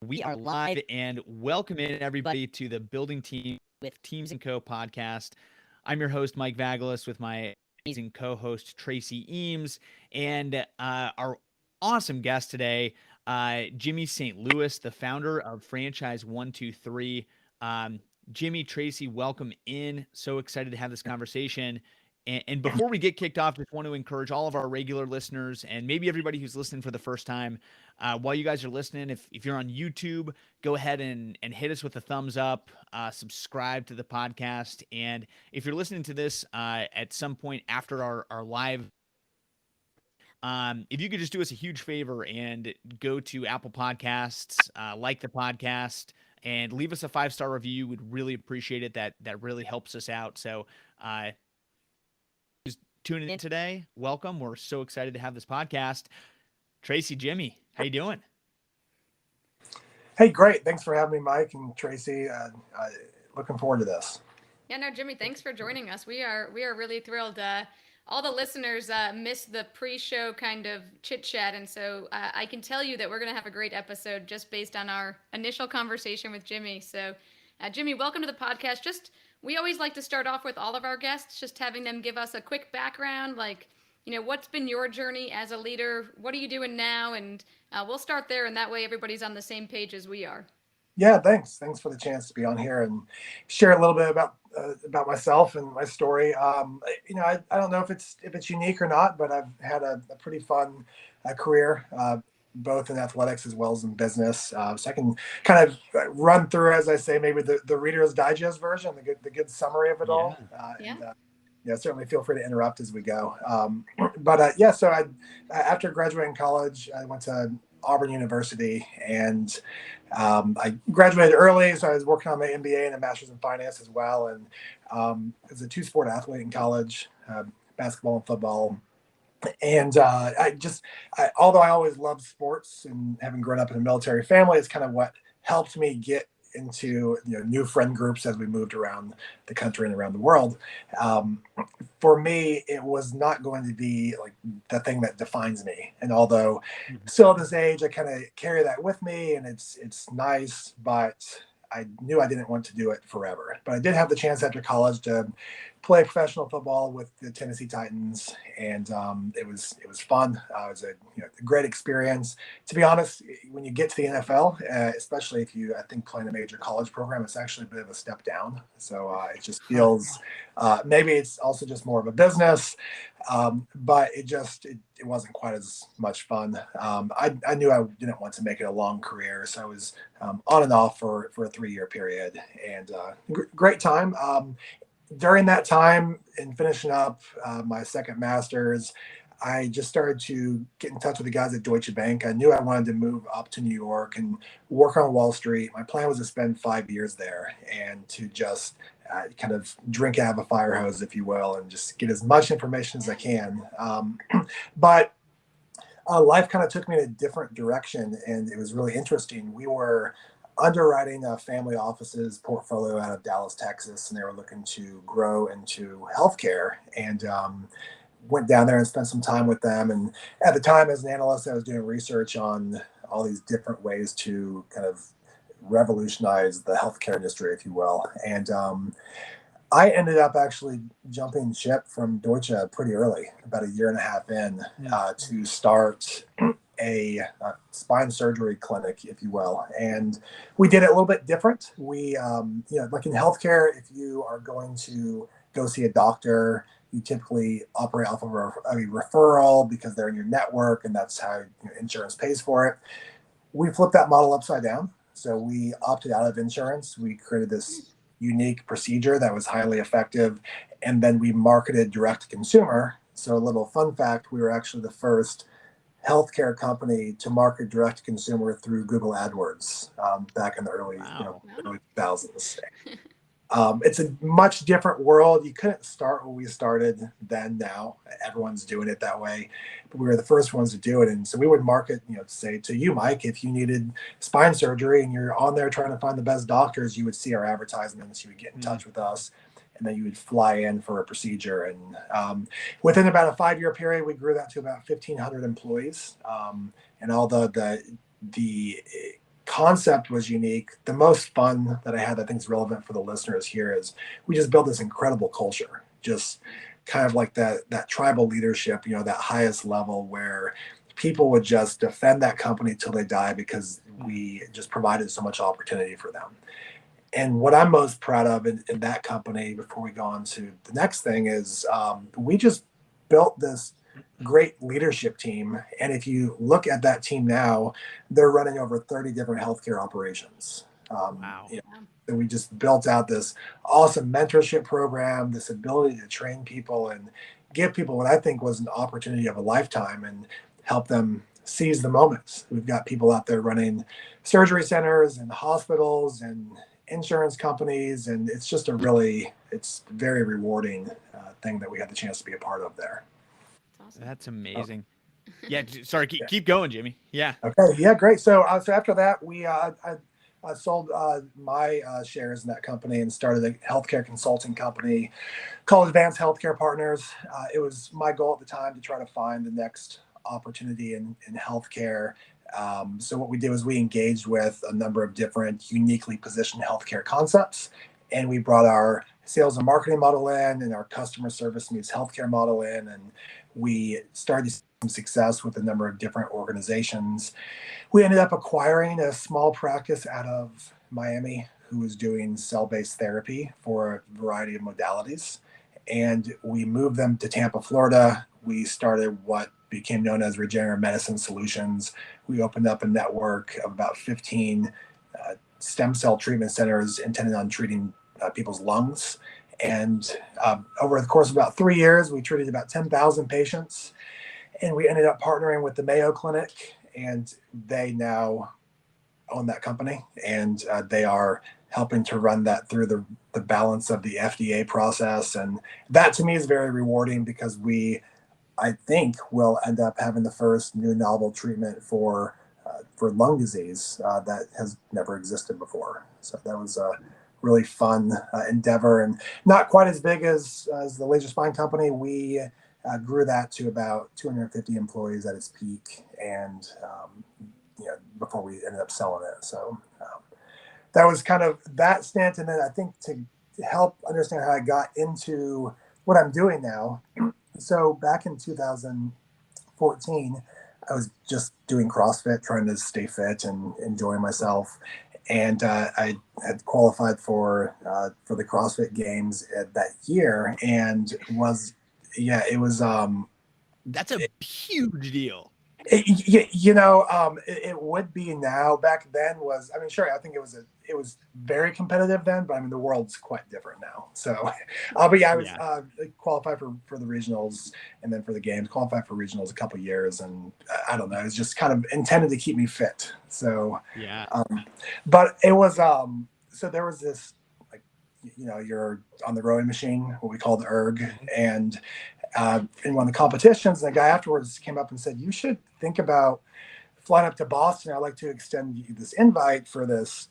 We are live and welcome in everybody to the Building Team with Teams and Co podcast. I'm your host, Mike Vagalis, with my amazing co-host, Tracy Eames, and our awesome guest today, Jimmy St. Louis, the founder of Franchise 123. Jimmy, Tracy, welcome in. So excited to have this conversation. And before we get kicked off, just want to encourage all of our regular listeners and maybe everybody who's listening for the first time, while you guys are listening, if you're on YouTube, go ahead and hit us with a thumbs up, subscribe to the podcast. And if you're listening to this at some point after our live, if you could just do us a huge favor and go to Apple Podcasts, like the podcast, and leave us a 5-star review, we'd really appreciate it. That really helps us out. So just tuning in today, welcome. We're so excited to have this podcast. Tracy, Jimmy, how you doing? Hey, great. Thanks for having me, Mike and Tracy. Looking forward to this. Yeah, no, Jimmy, thanks for joining us. We are really thrilled. All the listeners missed the pre-show kind of chit chat, and so I can tell you that we're going to have a great episode just based on our initial conversation with Jimmy. So, Jimmy, welcome to the podcast. We always like to start off with all of our guests, just having them give us a quick background, like, what's been your journey as a leader? What are you doing now? And we'll start there, and that way everybody's on the same page as we are. Yeah, thanks. Thanks for the chance to be on here and share a little bit about myself and my story. I don't know if it's unique or not, but I've had a pretty fun career, both in athletics as well as in business. So I can kind of run through, as I say, maybe the Reader's Digest version, the good summary of it all. Yeah, certainly feel free to interrupt as we go. So after graduating college, I went to Auburn University, and I graduated early, so I was working on my MBA and a master's in finance as well. And as a two-sport athlete in college, basketball and football. And although I always loved sports and having grown up in a military family, it's kind of what helped me get into new friend groups as we moved around the country and around the world. For me, it was not going to be like the thing that defines me. And although still at this age, I kind of carry that with me, and it's nice, but I knew I didn't want to do it forever. But I did have the chance after college to play professional football with the Tennessee Titans, and it was fun. It was a great experience. To be honest, when you get to the NFL, especially if you, I think, play in a major college program, it's actually a bit of a step down. So it just feels maybe it's also just more of a business, but it wasn't quite as much fun. I knew I didn't want to make it a long career, so I was on and off for a 3-year period, and great time. During that time and finishing up my second master's, I just started to get in touch with the guys at Deutsche Bank. I knew I wanted to move up to New York and work on Wall Street. My plan was to spend 5 years there and to just kind of drink out of a fire hose, if you will, and just get as much information as I can. But life kind of took me in a different direction, and it was really interesting. We were underwriting a family office's portfolio out of Dallas, Texas, and they were looking to grow into healthcare, and went down there and spent some time with them. And at the time, as an analyst, I was doing research on all these different ways to kind of revolutionize the healthcare industry, if you will. And I ended up actually jumping ship from Deutsche pretty early, about a year and a half in, to start a spine surgery clinic, if you will. And we did it a little bit different. We, like in healthcare, if you are going to go see a doctor, you typically operate off of a referral because they're in your network, and that's how insurance pays for it. We flipped that model upside down. So we opted out of insurance. We created this unique procedure that was highly effective, and then we marketed direct to consumer. So a little fun fact, we were actually the first healthcare company to market direct to consumer through Google AdWords back in the early 2000s. It's a much different world. You couldn't start where we started then. Now everyone's doing it that way, but we were the first ones to do it. And so we would market, say to you, Mike, if you needed spine surgery and you're on there trying to find the best doctors, you would see our advertisements, you would get in touch with us, and then you would fly in for a procedure. And within about a 5-year period, we grew that to about 1,500 employees. And all the concept was unique. The most fun that I had, I think is relevant for the listeners here, is we just built this incredible culture, just kind of like that tribal leadership, that highest level where people would just defend that company till they die because we just provided so much opportunity for them. And what I'm most proud of in that company, before we go on to the next thing, is we just built this great leadership team. And if you look at that team now, they're running over 30 different healthcare operations. Wow. And we just built out this awesome mentorship program, this ability to train people and give people what I think was an opportunity of a lifetime and help them seize the moments. We've got people out there running surgery centers and hospitals and insurance companies, and it's just it's very rewarding thing that we had the chance to be a part of there. That's awesome. That's amazing. Yeah, sorry, keep going, Jimmy. Yeah. Okay, yeah, great. So after that, I sold my shares in that company and started a healthcare consulting company called Advanced Healthcare Partners. It was my goal at the time to try to find the next opportunity in healthcare. So what we did was we engaged with a number of different uniquely positioned healthcare concepts, and we brought our sales and marketing model in and our customer service meets healthcare model in, and we started to see some success with a number of different organizations. We ended up acquiring a small practice out of Miami who was doing cell-based therapy for a variety of modalities, and we moved them to Tampa, Florida. We started what became known as Regenerative Medicine Solutions. We opened up a network of about 15 stem cell treatment centers intended on treating people's lungs. And over the course of about 3 years, we treated about 10,000 patients. And we ended up partnering with the Mayo Clinic, and they now own that company. And they are helping to run that through the balance of the FDA process. And that to me is very rewarding because I think we'll end up having the first new novel treatment for lung disease that has never existed before. So that was a really fun endeavor, and not quite as big as the Laser Spine Company. We grew that to about 250 employees at its peak, and before we ended up selling it. So that was kind of that stint, and then I think to help understand how I got into what I'm doing now. So back in 2014, I was just doing CrossFit, trying to stay fit and enjoying myself. And I had qualified for the CrossFit Games that year, and it was That's a huge deal. It would be now. Back then sure, I think it was very competitive then, but I mean the world's quite different now. So, but yeah, I was qualified for the regionals, and then for the games, qualified for regionals a couple years, and I don't know, it was just kind of intended to keep me fit. So yeah, but it was so there was this, like, you're on the rowing machine, what we call the erg, and in one of the competitions, the guy afterwards came up and said, "You should think about flying up to Boston. I'd like to extend you this invite for this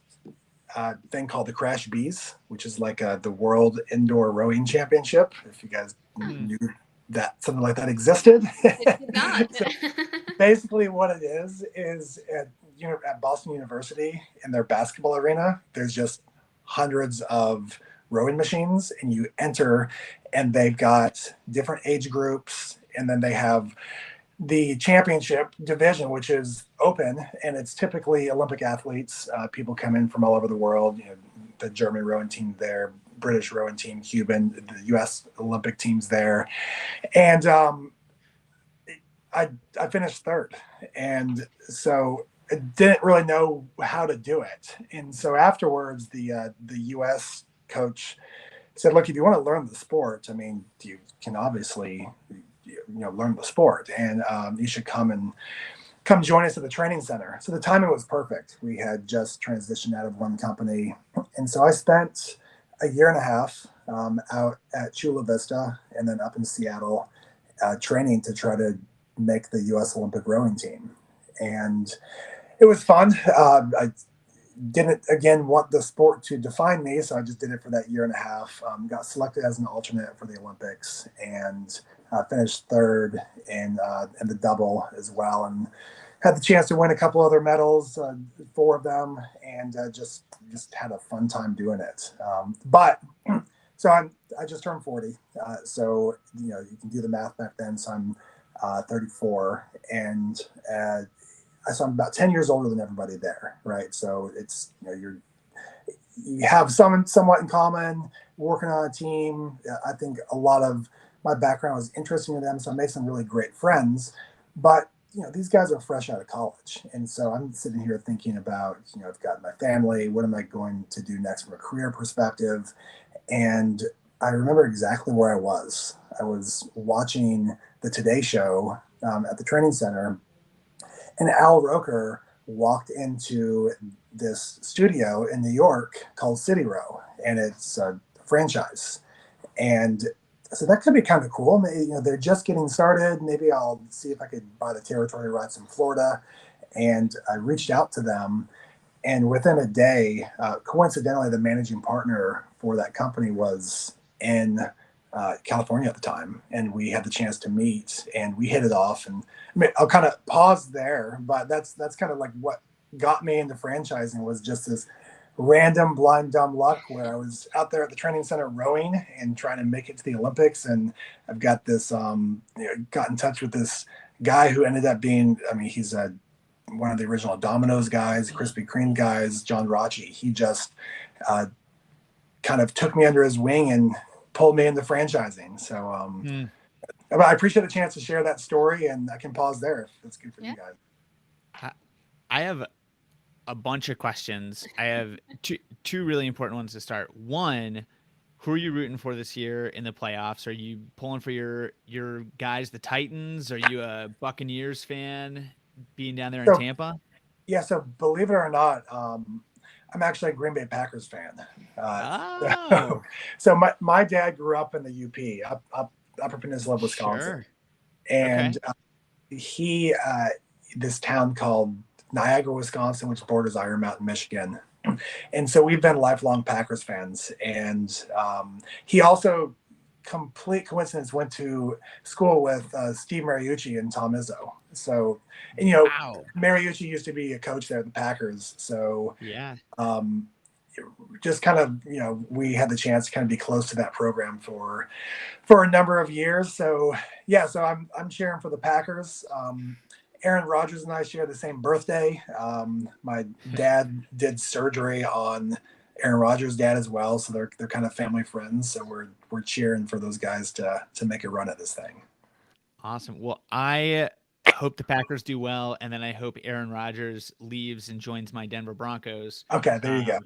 thing called the Crash Bees, which is like the World Indoor Rowing Championship. If you guys knew that something like that existed." It did not. So basically, what it is at Boston University in their basketball arena, there's just hundreds of rowing machines, and you enter, and they've got different age groups, and then they have the championship division, which is open, and it's typically Olympic athletes. People come in from all over the world. The German rowing team there, British rowing team, Cuban, the U.S. Olympic teams there, and I finished third, and so I didn't really know how to do it. And so afterwards, the U.S. coach said, "Look, if you want to learn the sport, I mean, you can obviously learn the sport, and you should come join us at the training center." So the timing was perfect. We had just transitioned out of one company, and so I spent a year and a half out at Chula Vista and then up in Seattle training to try to make the U.S. Olympic rowing team. And it was fun. I didn't, again, want the sport to define me, so I just did it for that year and a half. Got selected as an alternate for the Olympics, and finished third in the double as well. And had the chance to win a couple other medals, 4 of them, and just had a fun time doing it. But so I just turned 40, so you can do the math back then. So I'm 34, and so I'm about 10 years older than everybody there, right? So it's you have somewhat in common, working on a team. I think a lot of my background was interesting to them, so I made some really great friends. But these guys are fresh out of college, and so I'm sitting here thinking about, I've got my family. What am I going to do next from a career perspective? And I remember exactly where I was. I was watching the Today Show at the training center, and Al Roker walked into this studio in New York called City Row, and it's a franchise. And so that could be kind of cool. Maybe, they're just getting started. Maybe I'll see if I could buy the territory rights in Florida. And I reached out to them, and within a day, coincidentally, the managing partner for that company was in California at the time, and we had the chance to meet, and we hit it off. And I mean, I'll kind of pause there, but that's kind of like what got me into franchising, was just this random blind dumb luck where I was out there at the training center rowing and trying to make it to the Olympics. And I've got this got in touch with this guy who ended up being, I mean, he's one of the original Domino's guys, Krispy Kreme guys, John Rachi. He just kind of took me under his wing and pulled me into franchising. So I appreciate the chance to share that story, and I can pause there if it's good for you guys. I have a bunch of questions. I have two really important ones to start. One, who are you rooting for this year in the playoffs? Are you pulling for your guys, the Titans? Are you a Buccaneers fan, being down there in Tampa? Yeah, so believe it or not, I'm actually a Green Bay Packers fan. So my dad grew up in the UP, Upper Peninsula of Wisconsin. Sure. And he, this town called Niagara, Wisconsin, which borders Iron Mountain, Michigan. And so we've been lifelong Packers fans. And he also, complete coincidence, went to school with Steve Mariucci and Tom Izzo. So, and wow. Mariucci used to be a coach there at the Packers. So yeah, just kind of, we had the chance to kind of be close to that program for a number of years. So yeah, so I'm cheering for the Packers. Aaron Rodgers and I share the same birthday. My dad did surgery on Aaron Rodgers' dad as well, so they're kind of family friends. So we're cheering for those guys to make a run at this thing. Awesome. Well, I hope the Packers do well, and then I hope Aaron Rodgers leaves and joins my Denver Broncos. Okay, there you go.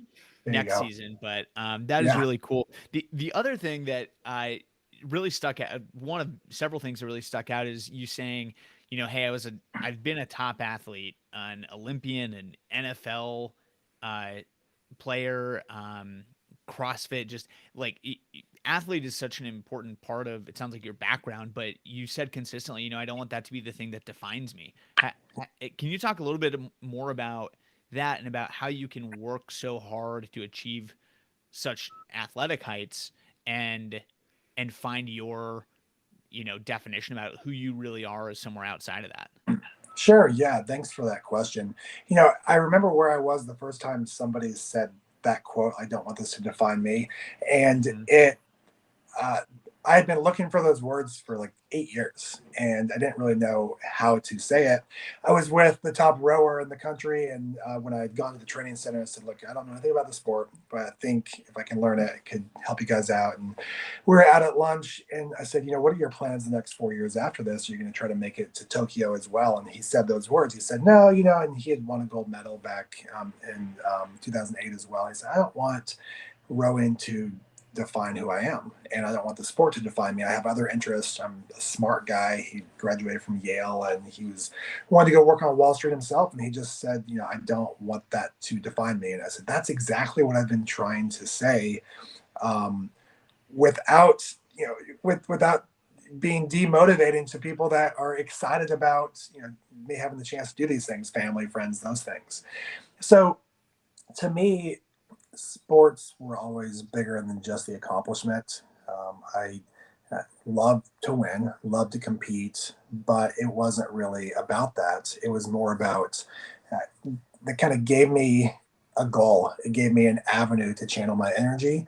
Next season. But that is really cool. The other thing that I really stuck out, one of several things that really stuck out, is you saying, hey, I've been a top athlete, an Olympian, an NFL player, CrossFit, just like athlete is such an important part of, it sounds like, your background, but you said consistently, I don't want that to be the thing that defines me. Can you talk a little bit more about that, and about how you can work so hard to achieve such athletic heights and find your, definition about who you really are as somewhere outside of that? Sure. Yeah. Thanks for that question. I remember where I was the first time somebody said that quote, "I don't want this to define me." And I had been looking for those words for like 8 years, and I didn't really know how to say it. I was with the top rower in the country, and when I had gone to the training center, I said, "Look, I don't know anything about the sport, but I think if I can learn it, it could help you guys out." And we were out at lunch, and I said, "What are your plans the next 4 years after this? You're going to try to make it to Tokyo as well." And he said those words. He said, "No, and he had won a gold medal back in 2008 as well. He said, "I don't want rowing to define who I am, and I don't want the sport to define me. I have other interests. I'm a smart guy." He graduated from Yale, and he wanted to go work on Wall Street himself. And he just said, "I don't want that to define me." And I said, "That's exactly what I've been trying to say, without without being demotivating to people that are excited about me having the chance to do these things, family, friends, those things." So to me, sports were always bigger than just the accomplishment. I Loved to win, loved to compete, but it wasn't really about that. It was more about that kind of gave me a goal. It gave me an avenue to channel my energy.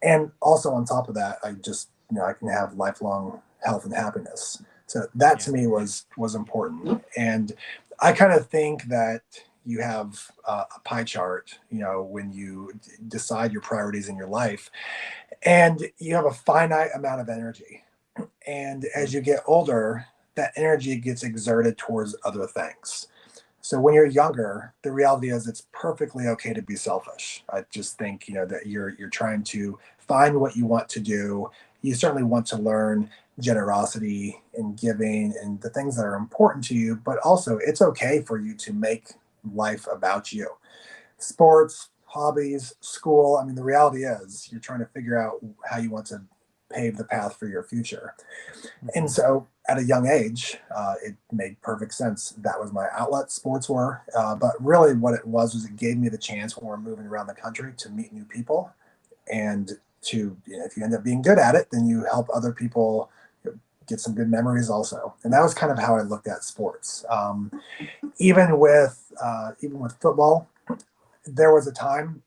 And also on top of that, I just, I can have lifelong health and happiness. So that Yeah. to me was important. And I kind of think that you have a pie chart, when you decide your priorities in your life, and you have a finite amount of energy. And as you get older, that energy gets exerted towards other things. So when you're younger, the reality is it's perfectly okay to be selfish. I just think, that you're trying to find what you want to do. You certainly want to learn generosity and giving and the things that are important to you, but also it's okay for you to make life about you. Sports, hobbies, school. I mean, the reality is you're trying to figure out how you want to pave the path for your future. And so at a young age, it made perfect sense. That was my outlet, sports were. But really, what it was it gave me the chance when we're moving around the country to meet new people. And to, if you end up being good at it, then you help other people get some good memories also. And that was kind of how I looked at sports. Even with football, there was a time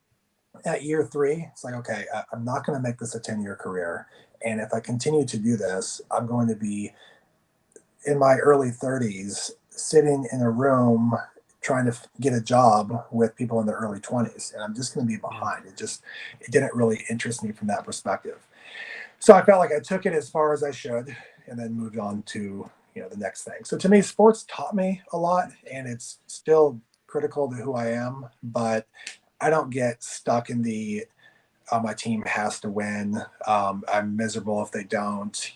at year 3, it's like, okay, I'm not going to make this a 10-year career. And if I continue to do this, I'm going to be in my early 30s sitting in a room trying to get a job with people in their early 20s. And I'm just going to be behind. It didn't really interest me from that perspective. So I felt like I took it as far as I should and then moved on to, the next thing. So to me, sports taught me a lot, and it's still critical to who I am, but I don't get stuck in the my team has to win. I'm miserable if they don't.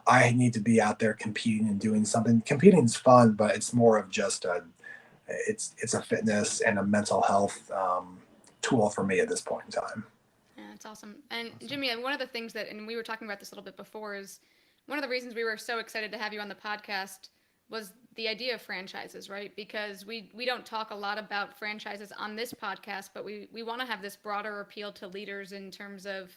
I need to be out there competing and doing something. Competing is fun, but it's more of just it's a fitness and a mental health tool for me at this point in time. Yeah, that's awesome. And Jimmy, one of the things that, and we were talking about this a little bit before, is one of the reasons we were so excited to have you on the podcast was the idea of franchises, right? Because we don't talk a lot about franchises on this podcast, but we want to have this broader appeal to leaders in terms of,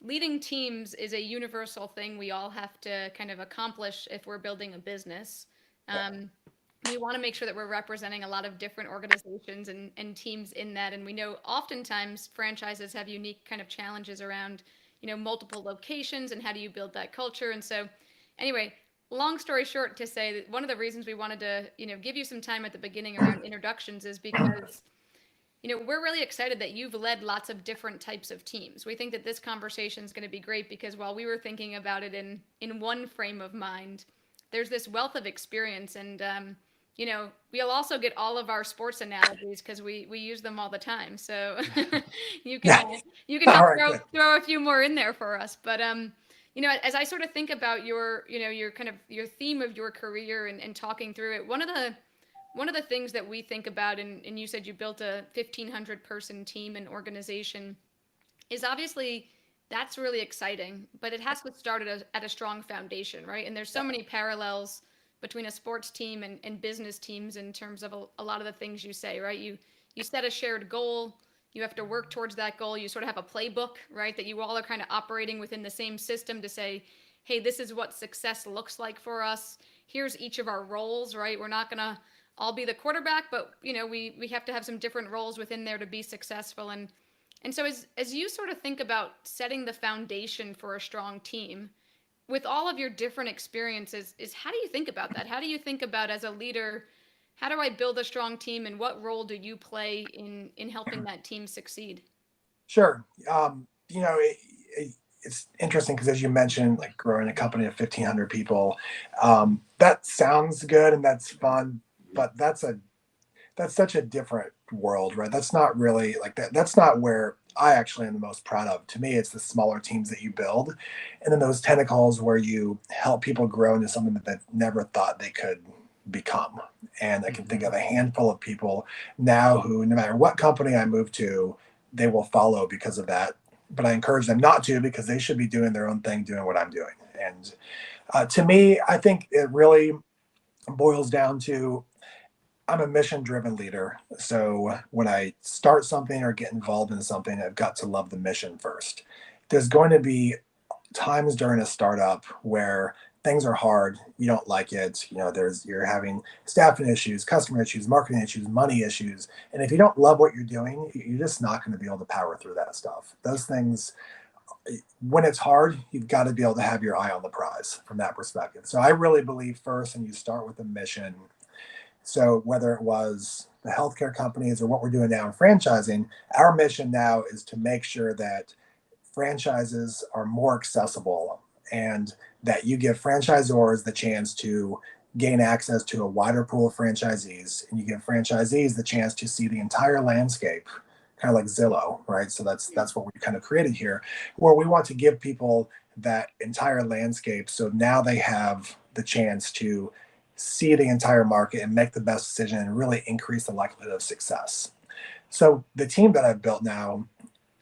leading teams is a universal thing we all have to kind of accomplish if we're building a business. Um, we want to make sure that we're representing a lot of different organizations and teams in that. And we know oftentimes franchises have unique kind of challenges around, multiple locations and how do you build that culture. And so anyway, long story short, to say that one of the reasons we wanted to, give you some time at the beginning around introductions is because, we're really excited that you've led lots of different types of teams. We think that this conversation is going to be great because while we were thinking about it in one frame of mind, there's this wealth of experience. And, we'll also get all of our sports analogies because we use them all the time. So you can you can All help right, throw a few more in there for us. But as I sort of think about your your kind of your theme of your career and talking through it, one of the things that we think about, and you said you built a 1,500 person team and organization, is obviously that's really exciting, but it has to start at a strong foundation, right? And there's so many parallels between a sports team and business teams in terms of a lot of the things you say, right? You set a shared goal, you have to work towards that goal. You sort of have a playbook, right? That you all are kind of operating within the same system to say, hey, this is what success looks like for us. Here's each of our roles, right? We're not gonna all be the quarterback, but we have to have some different roles within there to be successful. And so as you sort of think about setting the foundation for a strong team, with all of your different experiences, is how do you think about that? How do you think about, as a leader, how do I build a strong team, and what role do you play in helping that team succeed? Sure. It's interesting because, as you mentioned, like growing a company of 1,500 people, that sounds good and that's fun, but that's such a different world, right? That's not really like that. That's not where I actually am the most proud of. To me, it's the smaller teams that you build, and then those tentacles where you help people grow into something that they never thought they could become. And I can think of a handful of people now who, no matter what company I move to, they will follow because of that. But I encourage them not to, because they should be doing their own thing, doing what I'm doing. And to me, I think it really boils down to I'm a mission driven leader. So when I start something or get involved in something, I've got to love the mission first. There's going to be times during a startup where things are hard, you don't like it, you're having staffing issues, customer issues, marketing issues, money issues, and if you don't love what you're doing, you're just not going to be able to power through that stuff. Those things, when it's hard, you've got to be able to have your eye on the prize from that perspective. So I really believe first, and you start with a mission. So whether it was the healthcare companies or what we're doing now in franchising, our mission now is to make sure that franchises are more accessible and that you give franchisors the chance to gain access to a wider pool of franchisees, and you give franchisees the chance to see the entire landscape, kind of like Zillow, right? So that's what we kind of created here, where we want to give people that entire landscape, so now they have the chance to see the entire market and make the best decision and really increase the likelihood of success. So the team that I've built now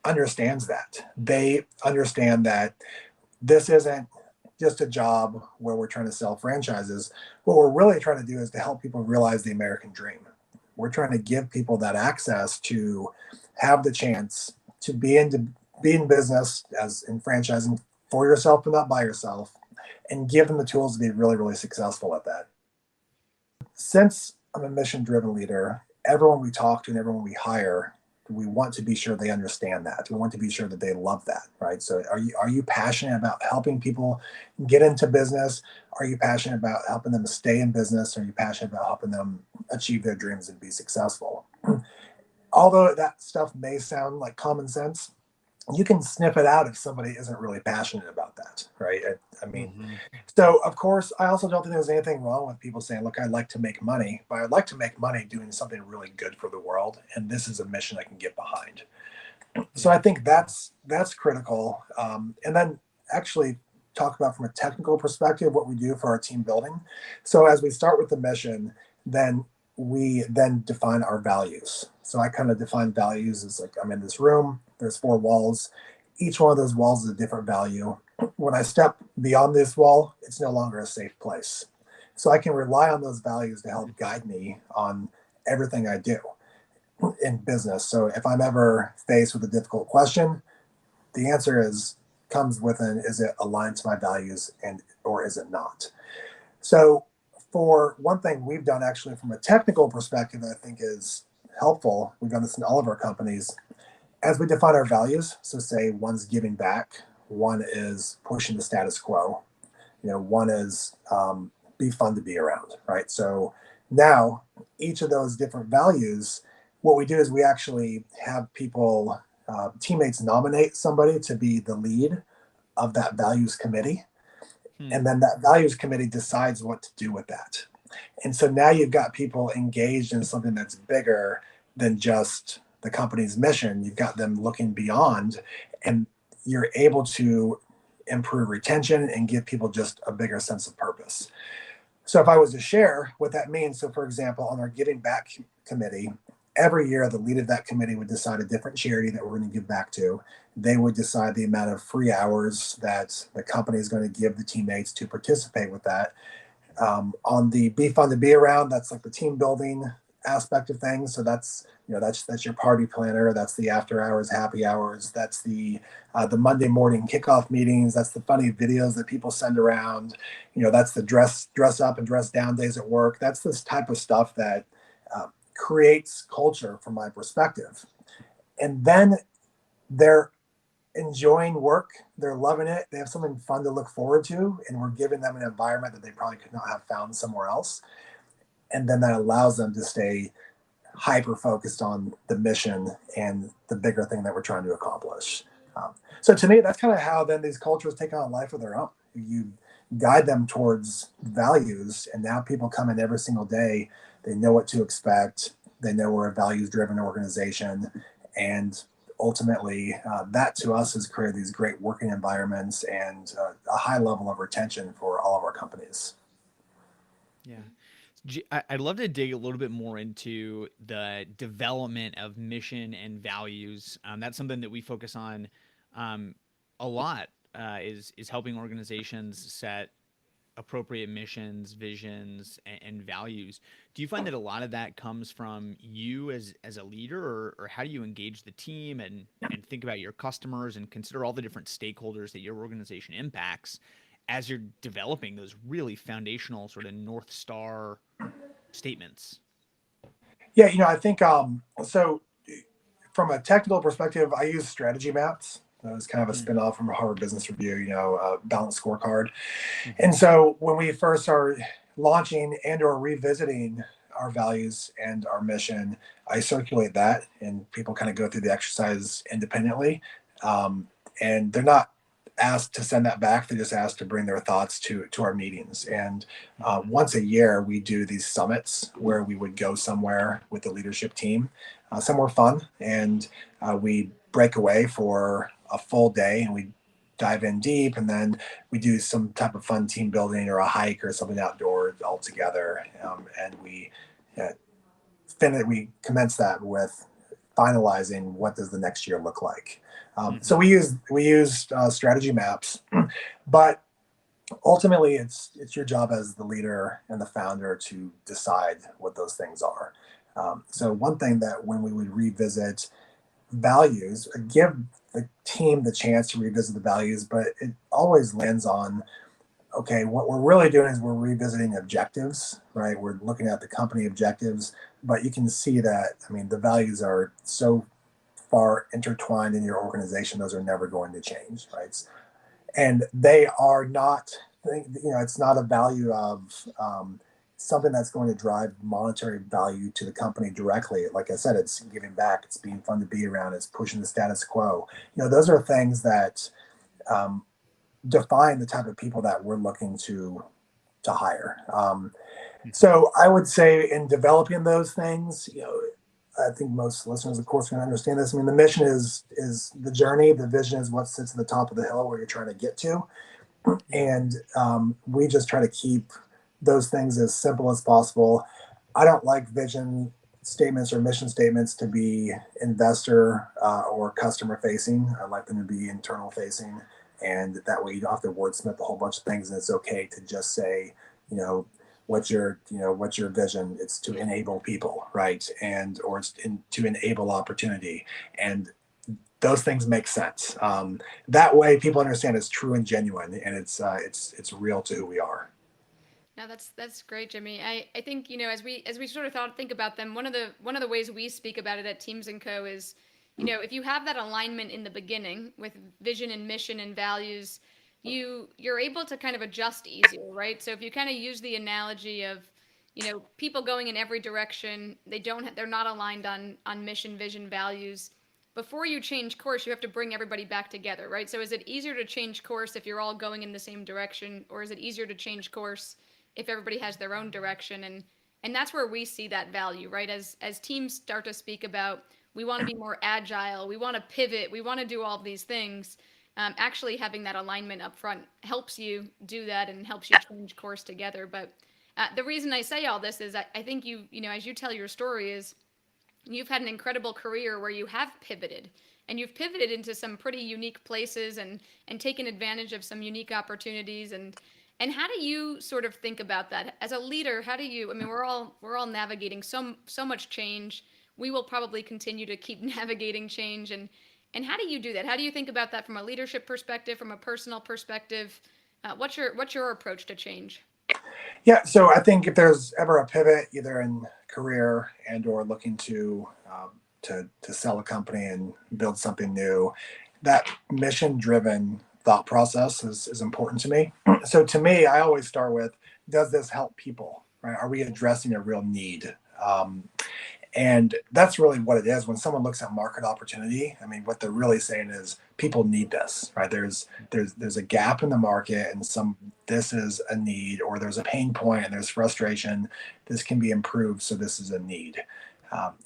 understands that. They understand that this isn't just a job where we're trying to sell franchises. What we're really trying to do is to help people realize the American dream. We're trying to give people that access to have the chance to be in business as in franchising for yourself but not by yourself, and give them the tools to be really, really successful at that. Since I'm a mission driven leader, everyone we talk to and everyone we hire, we want to be sure they understand that. We want to be sure that they love that, right? So are you passionate about helping people get into business? Are you passionate about helping them stay in business? Are you passionate about helping them achieve their dreams and be successful? Although that stuff may sound like common sense, you can sniff it out if somebody isn't really passionate about that, right? I mean, so of course, I also don't think there's anything wrong with people saying, "Look, I'd like to make money, but I'd like to make money doing something really good for the world, and this is a mission I can get behind." So I think that's critical. And then actually talk about from a technical perspective what we do for our team building. So as we start with the mission, then we then define our values. So I kind of define values as like I'm in this room, there's four walls. Each one of those walls is a different value. When I step beyond this wall, it's no longer a safe place. So I can rely on those values to help guide me on everything I do in business. So if I'm ever faced with a difficult question, the answer is comes within, is it aligned to my values and or is it not? So for one thing we've done actually from a technical perspective that I think is helpful, we've done this in all of our companies, as we define our values. So say one's giving back, one is pushing the status quo, one is be fun to be around, right? So now each of those different values, what we do is we actually have people, teammates nominate somebody to be the lead of that values committee. And then that values committee decides what to do with that. And so now you've got people engaged in something that's bigger than just the company's mission. You've got them looking beyond, and you're able to improve retention and give people just a bigger sense of purpose. So if I was to share what that means, so for example, on our giving back committee, every year the lead of that committee would decide a different charity that we're going to give back to. They would decide the amount of free hours that the company is going to give the teammates to participate with that. On the be fun to be around, that's like the team building aspect of things. So that's your party planner, that's the after hours happy hours, that's the Monday morning kickoff meetings, that's the funny videos that people send around, that's the dress up and dress down days at work. That's this type of stuff that creates culture from my perspective. And then they're enjoying work, they're loving it, they have something fun to look forward to, and we're giving them an environment that they probably could not have found somewhere else. And then that allows them to stay hyper focused on the mission and the bigger thing that we're trying to accomplish. So to me, that's kind of how then these cultures take on a life of their own. You guide them towards values, and now people come in every single day. They know what to expect. They know we're a values-driven organization, and ultimately, that to us has created these great working environments and a high level of retention for all of our companies. Yeah. I'd love to dig a little bit more into the development of mission and values. That's something that we focus on a lot. Is helping organizations set appropriate missions, visions, and values. Do you find that a lot of that comes from you as a leader, or how do you engage the team and think about your customers and consider all the different stakeholders that your organization impacts as you're developing those really foundational sort of North Star statements? Yeah, I think so from a technical perspective, I use strategy maps. That was kind of a Mm, spinoff from Harvard Business Review, balanced scorecard. mhm, And so when we first are launching and or revisiting our values and our mission, I circulate that and people kind of go through the exercise independently. And they're not asked to send that back. They're just asked to bring their thoughts to our meetings. And mhm, once a year, we do these summits where we would go somewhere with the leadership team, somewhere fun. And we break away for a full day and we dive in deep. And then we do some type of fun team building or a hike or something outdoors all together. And uh, we commence that with finalizing what does the next year look like. So mhm, we use strategy maps, but ultimately it's your job as the leader and the founder to decide what those things are. So one thing that when we would revisit values, give the team the chance to revisit the values, but it always lands on okay, what we're really doing is we're revisiting objectives, right? We're looking at the company objectives, but you can see that, I mean, the values are so far intertwined in your organization, those are never going to change, right? And they are not, it's not a value of something that's going to drive monetary value to the company directly. Like I said, it's giving back, it's being fun to be around, it's pushing the status quo. Those are things that um, define the type of people that we're looking to hire. mhm. So I would say in developing those things, I think most listeners, of course, can understand this. I mean, the mission is the journey. The vision is what sits at the top of the hill where you're trying to get to, Yeah. and we just try to keep those things as simple as possible. I don't like vision statements or mission statements to be investor or customer facing. I like them to be internal facing, and that way you don't have to wordsmith a whole bunch of things, and it's okay to just say, you know, what's your vision? It's to enable people, right? And or to enable opportunity, and those things make sense. That way, people understand it's true and genuine, and it's real to who we are. No, that's great, Jimmy. I think as we sort of think about them, one of the ways we speak about it at Teams and Co is, if you have that alignment in the beginning with vision and mission and values, you're able to kind of adjust easier, right? So if you kind of use the analogy of, people going in every direction, they're not aligned on mission, vision, values. Before you change course, you have to bring everybody back together, right? So is it easier to change course if you're all going in the same direction, or is it easier to change course if everybody has their own direction? And that's where we see that value, right? As teams start to speak about, we want to be more agile, we want to pivot, we want to do all of these things. Actually having that alignment up front helps you do that and helps you change course together. But the reason I say all this is I think as you tell your story, is you've had an incredible career where you have pivoted, and you've pivoted into some pretty unique places and taken advantage of some unique opportunities. And how do you sort of think about that as a leader? How do you, I mean, we're all navigating so much change. We will probably continue to keep navigating change. And how do you do that? How do you think about that from a leadership perspective, from a personal perspective? What's your approach to change? Yeah, so I think if there's ever a pivot, either in career and or looking to sell a company and build something new, that mission driven thought process is important to me. So to me, I always start with, does this help people? Right? Are we addressing a real need? And that's really what it is. When someone looks at market opportunity, I mean, what they're really saying is people need this, right? There's a gap in the market, and this is a need, or there's a pain point and there's frustration. This can be improved, so this is a need.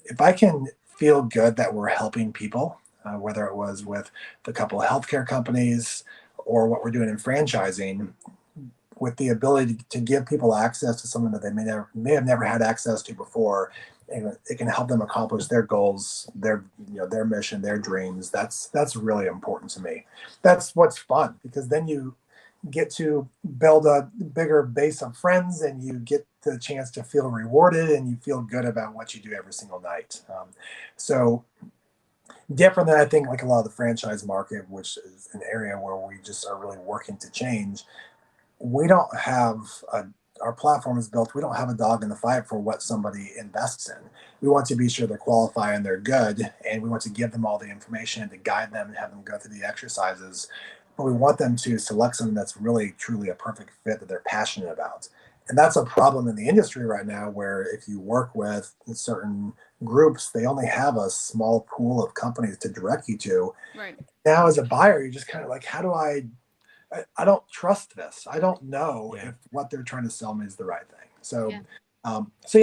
If I can feel good that we're helping people, whether it was with the couple of healthcare companies or what we're doing in franchising, with the ability to give people access to something that they may have never had access to before, and it can help them accomplish their goals, their mission, their dreams. That's really important to me. That's what's fun, because then get to build a bigger base of friends, and you get the chance to feel rewarded, and you feel good about what you do every single night. So different than I think like a lot of the franchise market, which is an area where we just are really working to change. We don't have our platform is built. We don't have a dog in the fight for what somebody invests in. We want to be sure they're qualified and they're good, and we want to give them all the information to guide them and have them go through the exercises. But we want them to select something that's really truly a perfect fit that they're passionate about. And that's a problem in the industry right now, where if you work with certain groups, they only have a small pool of companies to direct you to. Right. Now, as a buyer, you're just kind of like, how do I don't trust this. I don't know if what they're trying to sell me is the right thing. So, so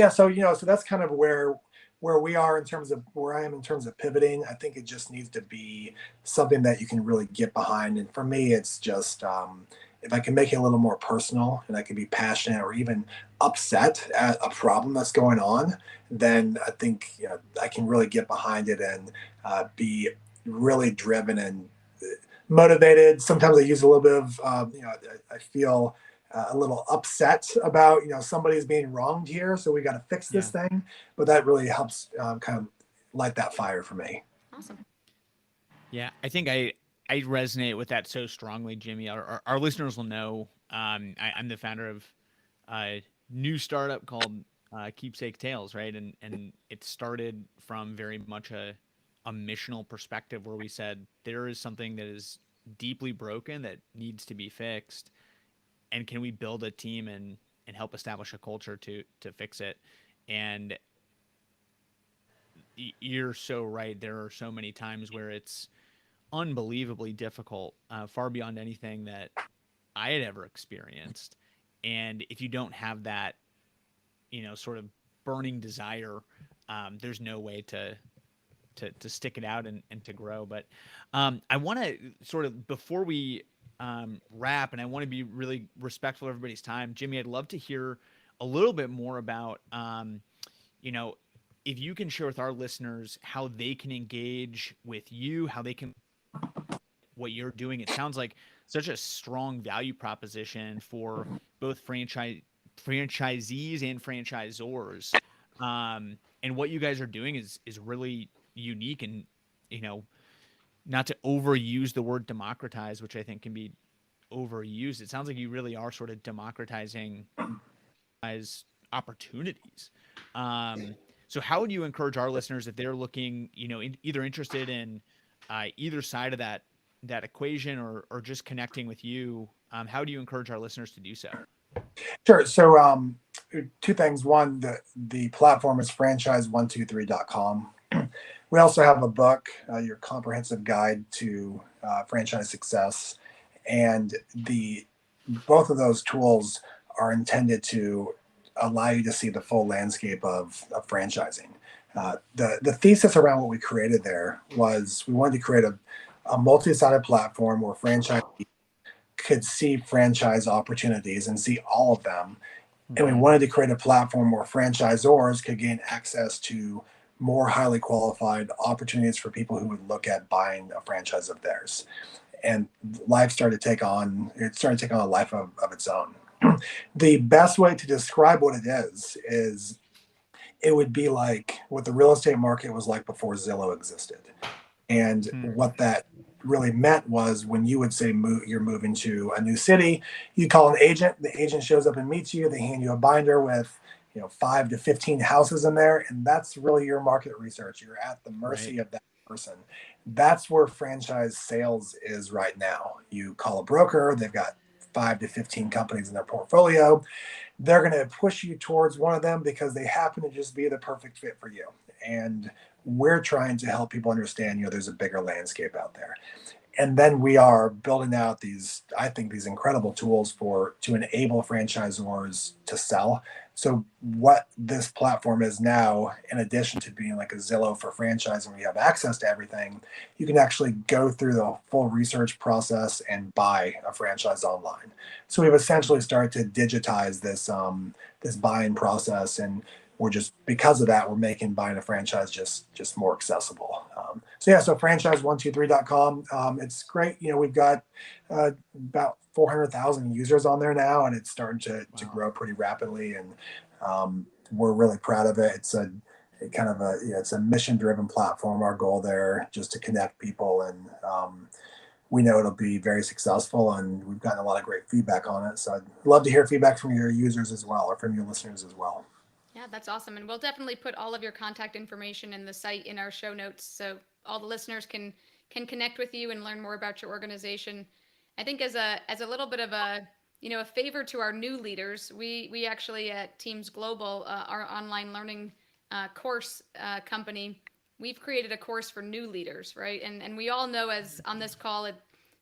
that's kind of where we are in terms of where I am in terms of pivoting. I think it just needs to be something that you can really get behind. And for me, it's just if I can make it a little more personal and I can be passionate or even upset at a problem that's going on, then I think I can really get behind it and be really driven and motivated. Sometimes I use a little bit of, I feel a little upset about, somebody's being wronged here. So we got to fix this thing. But that really helps kind of light that fire for me. Awesome. Yeah, I think I resonate with that so strongly, Jimmy. Our listeners will know I'm the founder of a new startup called Keepsake Tales, right? And it started from very much a missional perspective where we said there is something that is deeply broken that needs to be fixed, and can we build a team and help establish a culture to fix it? And you're so right. There are so many times where it's unbelievably difficult, far beyond anything that I had ever experienced. And if you don't have that, sort of burning desire, there's no way to stick it out and to grow. But I want to sort of, before we wrap, and I want to be really respectful of everybody's time, Jimmy, I'd love to hear a little bit more about, if you can share with our listeners how they can engage with you, how they can, what you're doing. It sounds like such a strong value proposition for both franchisees and franchisors. And what you guys are doing is really unique, and not to overuse the word democratize, which I think can be overused. It sounds like you really are sort of democratizing as opportunities. So how would you encourage our listeners, if they're looking, either interested in either side of that equation, or just connecting with you, how do you encourage our listeners to do so? Sure. So two things. One, the platform is franchise123.com. We also have a book, Your Comprehensive Guide to Franchise Success. And both of those tools are intended to allow you to see the full landscape of franchising. The thesis around what we created there was we wanted to create a multi-sided platform where franchisees could see franchise opportunities and see all of them. And we wanted to create a platform where franchisors could gain access to more highly qualified opportunities for people who would look at buying a franchise of theirs. And life started to take on a life of its own. The best way to describe what it is it would be like what the real estate market was like before Zillow existed. And what that really meant was when you would say you're moving to a new city, you call an agent, the agent shows up and meets you, they hand you a binder with 5 to 15 houses in there, and that's really your market research. You're at the mercy of that person. That's where franchise sales is right now. You call a broker, they've got 5 to 15 companies in their portfolio. They're going to push you towards one of them because they happen to just be the perfect fit for you. And we're trying to help people understand, there's a bigger landscape out there. And then we are building out these incredible tools to enable franchisors to sell. So what this platform is now, in addition to being like a Zillow for franchising, where you have access to everything, you can actually go through the full research process and buy a franchise online. So we've essentially started to digitize this buying process, and because of that, we're making buying a franchise just more accessible. So franchise123.com. It's great. We've got about 400,000 users on there now, and it's starting to grow pretty rapidly. And we're really proud of it. It's it's a mission-driven platform. Our goal there just to connect people, and we know it'll be very successful. And we've gotten a lot of great feedback on it. So I'd love to hear feedback from your users as well, or from your listeners as well. Yeah, that's awesome. And we'll definitely put all of your contact information in the site in our show notes so all the listeners can connect with you and learn more about your organization. I think as a little bit of a favor to our new leaders, we actually at Teams Global, our online learning course company, we've created a course for new leaders, right? And we all know, as on this call,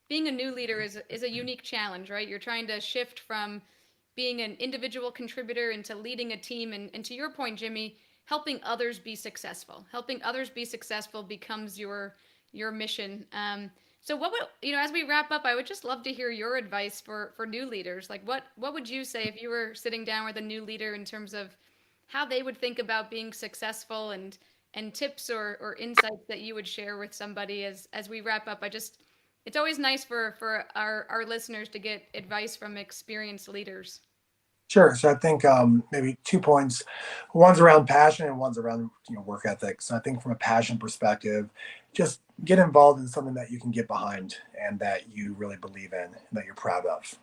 being a new leader is a unique challenge, right? You're trying to shift from being an individual contributor into leading a team, and to your point, Jimmy, helping others be successful. Helping others be successful becomes your mission. So what would, as we wrap up, I would just love to hear your advice for new leaders. Like what would you say if you were sitting down with a new leader in terms of how they would think about being successful, and tips or insights that you would share with somebody as we wrap up? It's always nice for our listeners to get advice from experienced leaders. Sure. So I think maybe 2 points. One's around passion and one's around work ethic. So I think from a passion perspective, just get involved in something that you can get behind and that you really believe in and that you're proud of.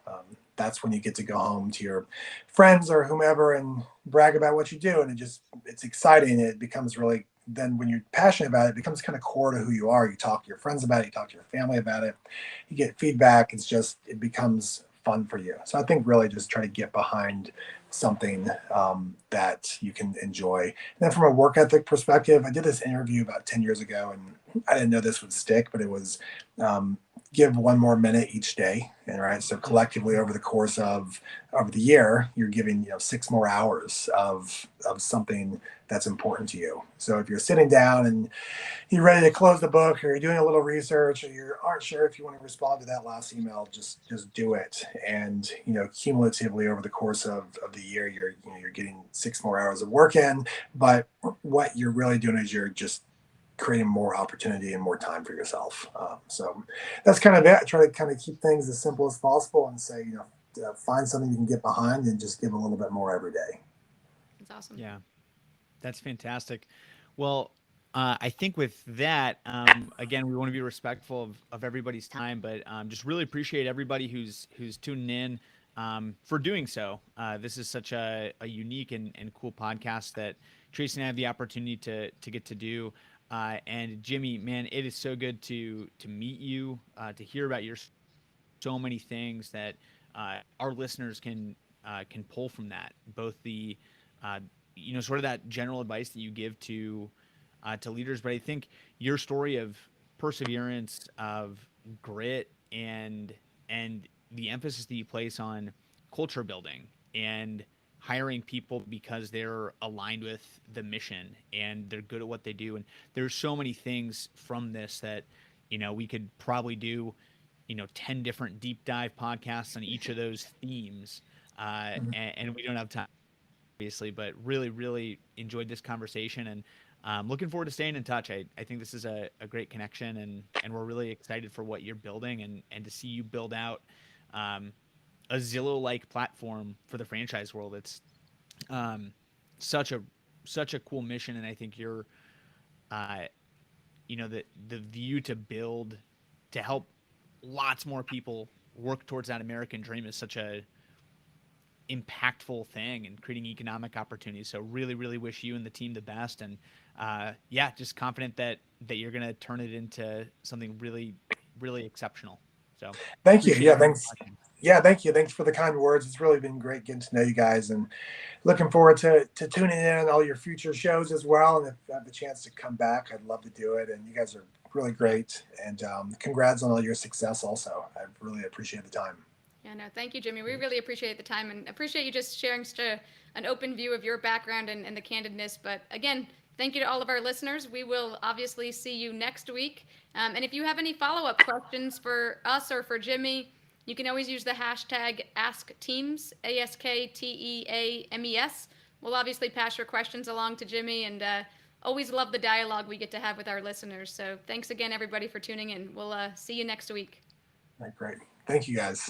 That's when you get to go home to your friends or whomever and brag about what you do, and it's exciting. It becomes really, then when you're passionate about it, it becomes kind of core to who you are. You talk to your friends about it, you talk to your family about it, you get feedback. It becomes fun for you. So I think really just try to get behind something that you can enjoy. And then from a work ethic perspective, I did this interview about 10 years ago, and I didn't know this would stick, but it was give one more minute each day. And right, so collectively over the course of the year, you're giving 6 more hours of something that's important to you. So if you're sitting down and you're ready to close the book, or you're doing a little research, or you aren't sure if you want to respond to that last email, just do it. And cumulatively over the course of the year, you're getting 6 more hours of work in. But what you're really doing is you're just creating more opportunity and more time for yourself. So that's kind of it. I try to kind of keep things as simple as possible and say, find something you can get behind and just give a little bit more every day. That's awesome. Yeah, that's fantastic. Well, I think with that, again, we want to be respectful of everybody's time, but just really appreciate everybody who's tuning in for doing so. This is such a unique and cool podcast that Tracy and I have the opportunity to get to do. And Jimmy, man, it is so good to meet you, to hear about your so many things that our listeners can pull from that. Both the sort of that general advice that you give to leaders, but I think your story of perseverance, of grit, and the emphasis that you place on culture building and hiring people because they're aligned with the mission and they're good at what they do. And there's so many things from this that we could probably do 10 different deep dive podcasts on each of those themes, and we don't have time, obviously, but really, really enjoyed this conversation, and looking forward to staying in touch. I think this is a great connection, and we're really excited for what you're building and to see you build out a Zillow-like platform for the franchise world. It's such a cool mission, and I think you're, the view to help lots more people work towards that American dream is such a impactful thing and creating economic opportunities. So really, really wish you and the team the best, and just confident that you're going to turn it into something really, really exceptional. So thank you. Yeah, thanks. Yeah, thank you. Thanks for the kind words. It's really been great getting to know you guys, and looking forward to tuning in on all your future shows as well. And if I have the chance to come back, I'd love to do it. And you guys are really great. And congrats on all your success also. I really appreciate the time. Yeah, no, thank you, Jimmy. We really appreciate the time and appreciate you just sharing such an open view of your background and the candidness. But again, thank you to all of our listeners. We will obviously see you next week. And if you have any follow-up questions for us or for Jimmy, you can always use the hashtag AskTeames, AskTeames. We'll obviously pass your questions along to Jimmy, and always love the dialogue we get to have with our listeners. So thanks again, everybody, for tuning in. We'll see you next week. All right, great. Thank you, guys.